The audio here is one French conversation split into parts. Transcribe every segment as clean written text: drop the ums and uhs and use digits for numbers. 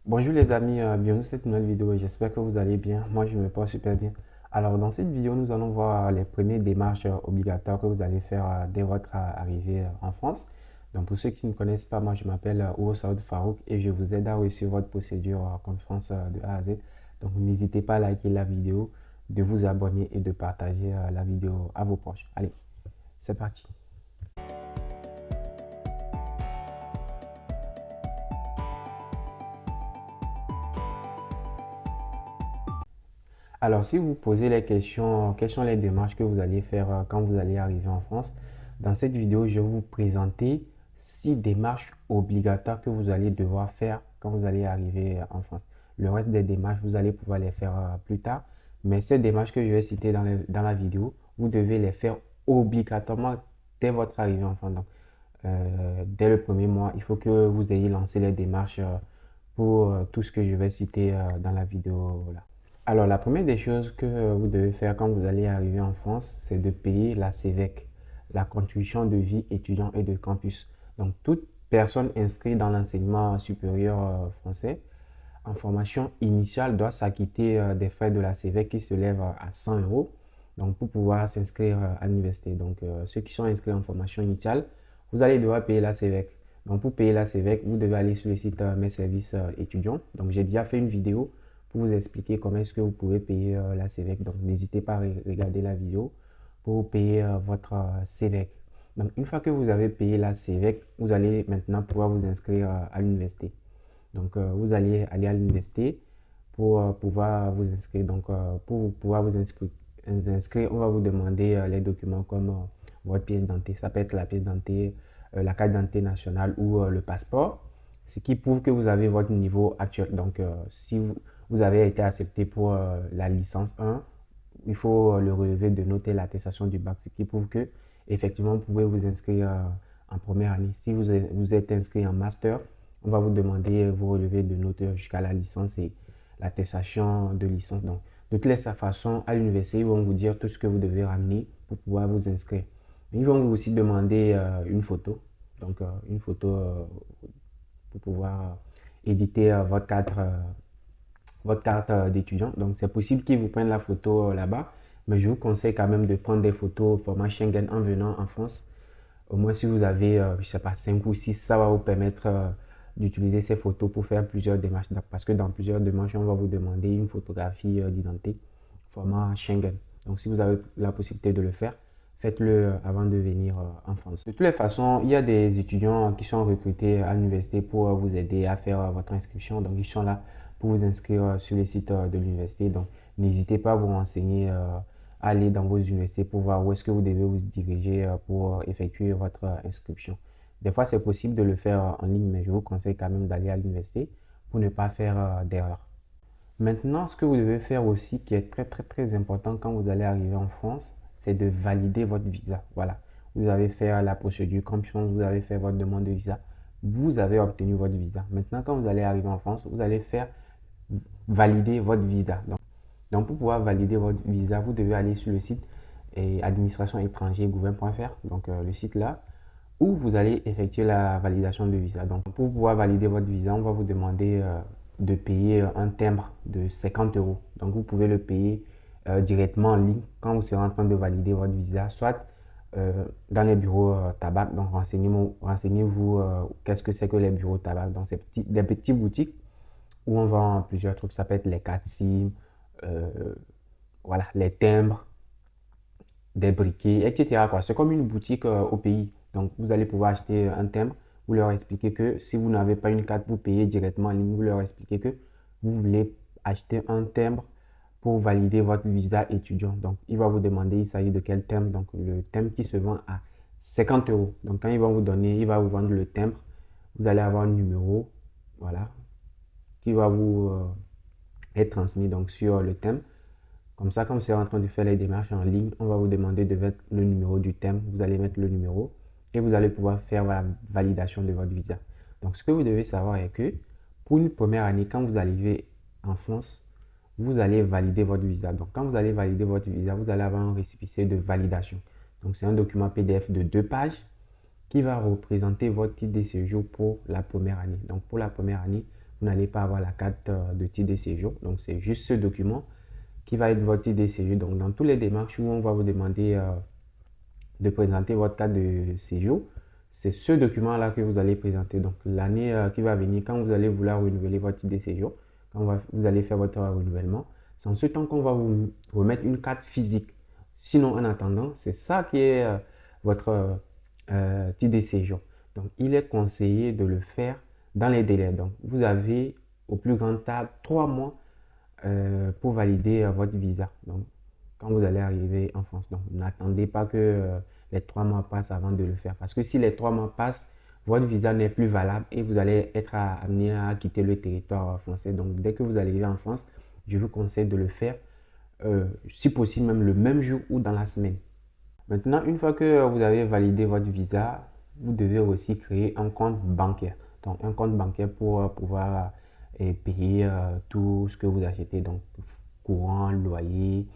Bonjour les amis, bienvenue sur cette nouvelle vidéo. J'espère que vous allez bien. Moi, je me porte super bien. Alors, dans cette vidéo, nous allons voir les premières démarches obligatoires que vous allez faire dès votre arrivée en France. Donc, pour ceux qui ne connaissent pas, moi, je m'appelle Ouro Saoud Farouk et je vous aide à réussir votre procédure contre France de A à Z. Donc, n'hésitez pas à liker la vidéo, de vous abonner et de partager la vidéo à vos proches. Allez, c'est parti. Alors, si vous posez les questions, quelles sont les démarches que vous allez faire quand vous allez arriver en France, dans cette vidéo, je vais vous présenter 6 démarches obligatoires que vous allez devoir faire quand vous allez arriver en France. Le reste des démarches, vous allez pouvoir les faire plus tard. Mais ces démarches que je vais citer dans la vidéo, vous devez les faire obligatoirement dès votre arrivée en France. Donc, dès le premier mois, il faut que vous ayez lancé les démarches pour tout ce que je vais citer dans la vidéo là. Alors, la première des choses que vous devez faire quand vous allez arriver en France, c'est de payer la CVEC, la contribution de vie étudiant et de campus. Donc, toute personne inscrite dans l'enseignement supérieur français en formation initiale doit s'acquitter des frais de la CVEC qui se lèvent à 100 euros. Donc, pour pouvoir s'inscrire à l'université. Donc, ceux qui sont inscrits en formation initiale, vous allez devoir payer la CVEC. Donc, pour payer la CVEC, vous devez aller sur le site Mes services étudiants. Donc, j'ai déjà fait une vidéo pour vous expliquer comment est-ce que vous pouvez payer la CVEC. Donc, n'hésitez pas à regarder la vidéo pour payer votre CVEC. Donc, une fois que vous avez payé la CVEC, vous allez maintenant pouvoir vous inscrire à l'université. Donc, vous allez aller à l'université pour pouvoir vous inscrire. Donc, pour pouvoir vous inscrire, on va vous demander les documents comme votre pièce d'identité. Ça peut être la pièce d'identité, la carte d'identité nationale ou le passeport, ce qui prouve que vous avez votre niveau actuel. Donc, si vous avez été accepté pour la licence 1, il faut le relever de noter l'attestation du bac, ce qui prouve que effectivement vous pouvez vous inscrire en première année. Si vous êtes inscrit en master, on va vous demander vous relever de noter jusqu'à la licence et l'attestation de licence. Donc, de toutes les façons, à l'université, ils vont vous dire tout ce que vous devez ramener pour pouvoir vous inscrire. Ils vont vous aussi demander une photo. Donc, une photo pour pouvoir éditer votre carte d'étudiant. Donc, c'est possible qu'ils vous prennent la photo là-bas, mais je vous conseille quand même de prendre des photos format Schengen en venant en France. Au moins, si vous avez, je ne sais pas, 5 ou 6, ça va vous permettre d'utiliser ces photos pour faire plusieurs démarches. Parce que dans plusieurs démarches, on va vous demander une photographie d'identité format Schengen. Donc, si vous avez la possibilité de le faire, faites-le avant de venir en France. De toutes les façons, il y a des étudiants qui sont recrutés à l'université pour vous aider à faire votre inscription. Donc, ils sont là pour vous inscrire sur le site de l'université. Donc, n'hésitez pas à vous renseigner, à aller dans vos universités pour voir où est-ce que vous devez vous diriger pour effectuer votre inscription. Des fois, c'est possible de le faire en ligne, mais je vous conseille quand même d'aller à l'université pour ne pas faire d'erreur. Maintenant, ce que vous devez faire aussi, qui est très très très important quand vous allez arriver en France, c'est de valider votre visa. Voilà, vous avez fait la procédure Campion, vous avez fait votre demande de visa, vous avez obtenu votre visa. Maintenant, quand vous allez arriver en France, vous allez faire valider votre visa. Donc, pour pouvoir valider votre visa, vous devez aller sur le site administration étranger gouvernement.fr, donc le site là, où vous allez effectuer la validation de visa. Donc, pour pouvoir valider votre visa, on va vous demander de payer un timbre de 50 euros. Donc, vous pouvez le payer directement en ligne quand vous serez en train de valider votre visa, soit dans les bureaux tabac. Donc, renseignez-vous qu'est-ce que c'est que les bureaux tabac. Donc, c'est des petites boutiques où on vend plusieurs trucs. Ça peut être les cartes SIM, euh, voilà, les timbres, des briquets, etc. C'est comme une boutique au pays. Donc, vous allez pouvoir acheter un timbre. Vous leur expliquez que si vous n'avez pas une carte pour payer directement en ligne, vous leur expliquez que vous voulez acheter un timbre pour valider votre visa étudiant. Donc, il va vous demander, il s'agit de quel timbre. Donc, le timbre qui se vend à 50 euros. Donc, quand il va vous donner, il va vous vendre le timbre. Vous allez avoir un numéro, voilà, qui va vous être transmis donc sur le thème. Comme ça, quand vous serez en train de faire les démarches en ligne, on va vous demander de mettre le numéro du thème. Vous allez mettre le numéro et vous allez pouvoir faire la validation de votre visa. Donc, ce que vous devez savoir est que pour une première année, quand vous arrivez en France, vous allez valider votre visa. Donc, quand vous allez valider votre visa, vous allez avoir un récépissé de validation. Donc, c'est un document PDF de 2 pages qui va représenter votre titre de séjour pour la première année. Donc, pour la première année, vous n'allez pas avoir la carte de titre de séjour. Donc, c'est juste ce document qui va être votre titre de séjour. Donc, dans toutes les démarches où on va vous demander de présenter votre carte de séjour, c'est ce document-là que vous allez présenter. Donc, l'année qui va venir, quand vous allez vouloir renouveler votre titre de séjour, quand vous allez faire votre renouvellement, c'est en ce temps qu'on va vous remettre une carte physique. Sinon, en attendant, c'est ça qui est votre titre de séjour. Donc, il est conseillé de le faire dans les délais. Donc, vous avez au plus grand tard 3 mois pour valider votre visa. Donc, quand vous allez arriver en France. Donc, n'attendez pas que les 3 mois passent avant de le faire. Parce que si les 3 mois passent, votre visa n'est plus valable et vous allez être amené à quitter le territoire français. Donc, dès que vous arrivez en France, je vous conseille de le faire, si possible, même le même jour ou dans la semaine. Maintenant, une fois que vous avez validé votre visa, vous devez aussi créer un compte bancaire. Donc, un compte bancaire pour pouvoir payer tout ce que vous achetez. Donc, courant, loyer,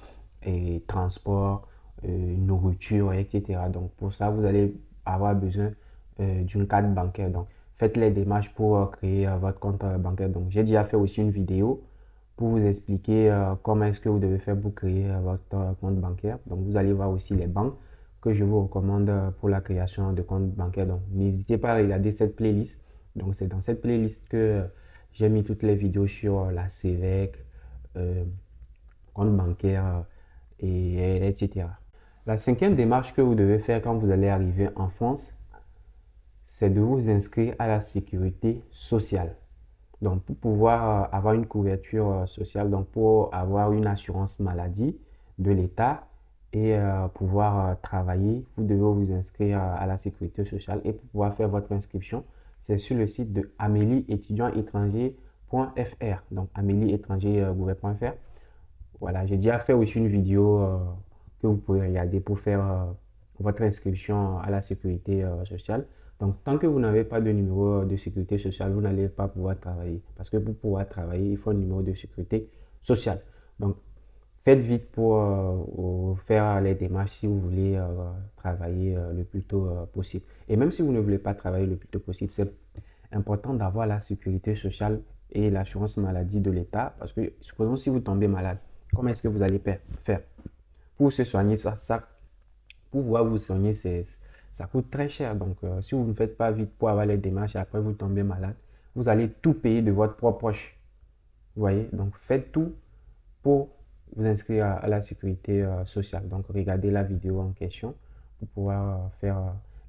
et transport, nourriture, etc. Donc, pour ça, vous allez avoir besoin d'une carte bancaire. Donc, faites les démarches pour créer votre compte bancaire. Donc, j'ai déjà fait aussi une vidéo pour vous expliquer comment est-ce que vous devez faire pour créer votre compte bancaire. Donc, vous allez voir aussi les banques que je vous recommande pour la création de compte bancaire. Donc, n'hésitez pas à regarder cette playlist. Donc, c'est dans cette playlist que j'ai mis toutes les vidéos sur la CEVEC, compte bancaire, etc. La cinquième démarche que vous devez faire quand vous allez arriver en France, c'est de vous inscrire à la sécurité sociale. Donc, pour pouvoir avoir une couverture sociale, donc pour avoir une assurance maladie de l'État et pouvoir travailler, vous devez vous inscrire à la sécurité sociale. Et pour pouvoir faire votre inscription, c'est sur le site de amélie-étudiant-étranger.fr. Donc, amélie-étranger-gouvernement.fr. Voilà, j'ai déjà fait aussi une vidéo que vous pouvez regarder pour faire votre inscription à la sécurité sociale. Donc, tant que vous n'avez pas de numéro de sécurité sociale, vous n'allez pas pouvoir travailler. Parce que pour pouvoir travailler, il faut un numéro de sécurité sociale. Donc, faites vite pour faire les démarches si vous voulez travailler le plus tôt possible. Et même si vous ne voulez pas travailler le plus tôt possible, c'est important d'avoir la sécurité sociale et l'assurance maladie de l'État. Parce que, supposons si vous tombez malade, comment est-ce que vous allez faire pour se soigner pour pouvoir vous soigner, ça coûte très cher. Donc, si vous ne faites pas vite pour avoir les démarches et après vous tombez malade, vous allez tout payer de votre propre poche. Vous voyez? Donc, faites tout pour vous inscrire à la sécurité sociale. Donc, regardez la vidéo en question pour pouvoir faire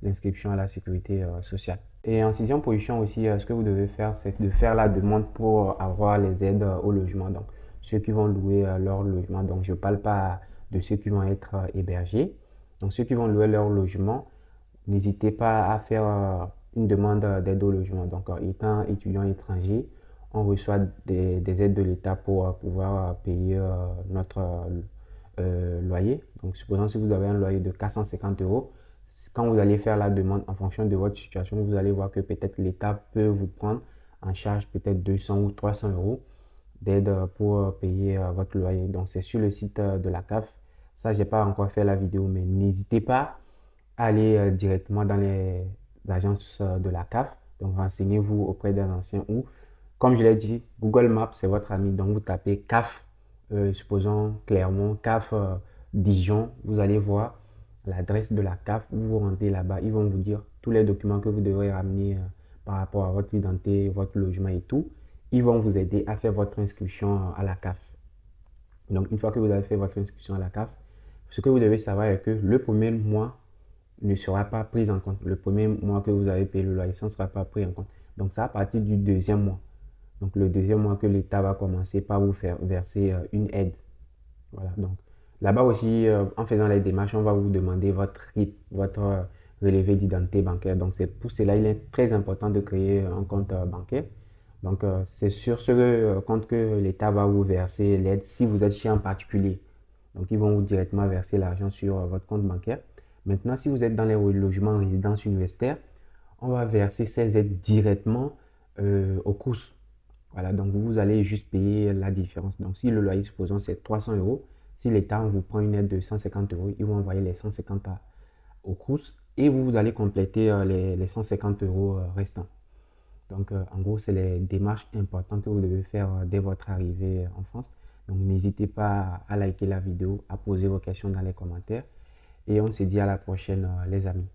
l'inscription à la sécurité sociale. Et en sixième position aussi, ce que vous devez faire, c'est de faire la demande pour avoir les aides au logement. Donc, ceux qui vont louer leur logement. Donc, je ne parle pas de ceux qui vont être hébergés. Donc, ceux qui vont louer leur logement, n'hésitez pas à faire une demande d'aide au logement. Donc, étant étudiant étranger, on reçoit des aides de l'État pour pouvoir payer notre loyer. Donc, supposons si vous avez un loyer de 450 euros, quand vous allez faire la demande en fonction de votre situation, vous allez voir que peut-être l'État peut vous prendre en charge peut-être 200 ou 300 euros d'aide pour payer votre loyer. Donc, c'est sur le site de la CAF. Ça, je n'ai pas encore fait la vidéo, mais n'hésitez pas à aller directement dans les agences de la CAF. Donc, renseignez-vous auprès d'un ancien ou, comme je l'ai dit, Google Maps, c'est votre ami. Donc, vous tapez CAF, supposons Clermont, CAF Dijon. Vous allez voir l'adresse de la CAF. Vous rentrez là-bas. Ils vont vous dire tous les documents que vous devrez ramener par rapport à votre identité, votre logement et tout. Ils vont vous aider à faire votre inscription à la CAF. Donc, une fois que vous avez fait votre inscription à la CAF, ce que vous devez savoir est que le premier mois ne sera pas pris en compte. Le premier mois que vous avez payé le loyer, ça ne sera pas pris en compte. Donc, c'est à partir du deuxième mois. Donc, le deuxième mois que l'État va commencer par vous faire verser une aide. Voilà. Donc, là-bas aussi, en faisant les démarches, on va vous demander votre RIB, votre relevé d'identité bancaire. Donc, c'est pour cela il est très important de créer un compte bancaire. Donc, c'est sur ce compte que l'État va vous verser l'aide si vous êtes chez un particulier. Donc, ils vont vous directement verser l'argent sur votre compte bancaire. Maintenant, si vous êtes dans les logements en résidence universitaire, on va verser ces aides directement au CROUS. Voilà, donc vous allez juste payer la différence. Donc, si le loyer, supposons, c'est 300 euros, si l'État vous prend une aide de 150 euros, ils vont envoyer les 150 au CROUS et vous allez compléter les 150 euros restants. Donc, en gros, c'est les démarches importantes que vous devez faire dès votre arrivée en France. Donc, n'hésitez pas à liker la vidéo, à poser vos questions dans les commentaires. Et on se dit à la prochaine, les amis.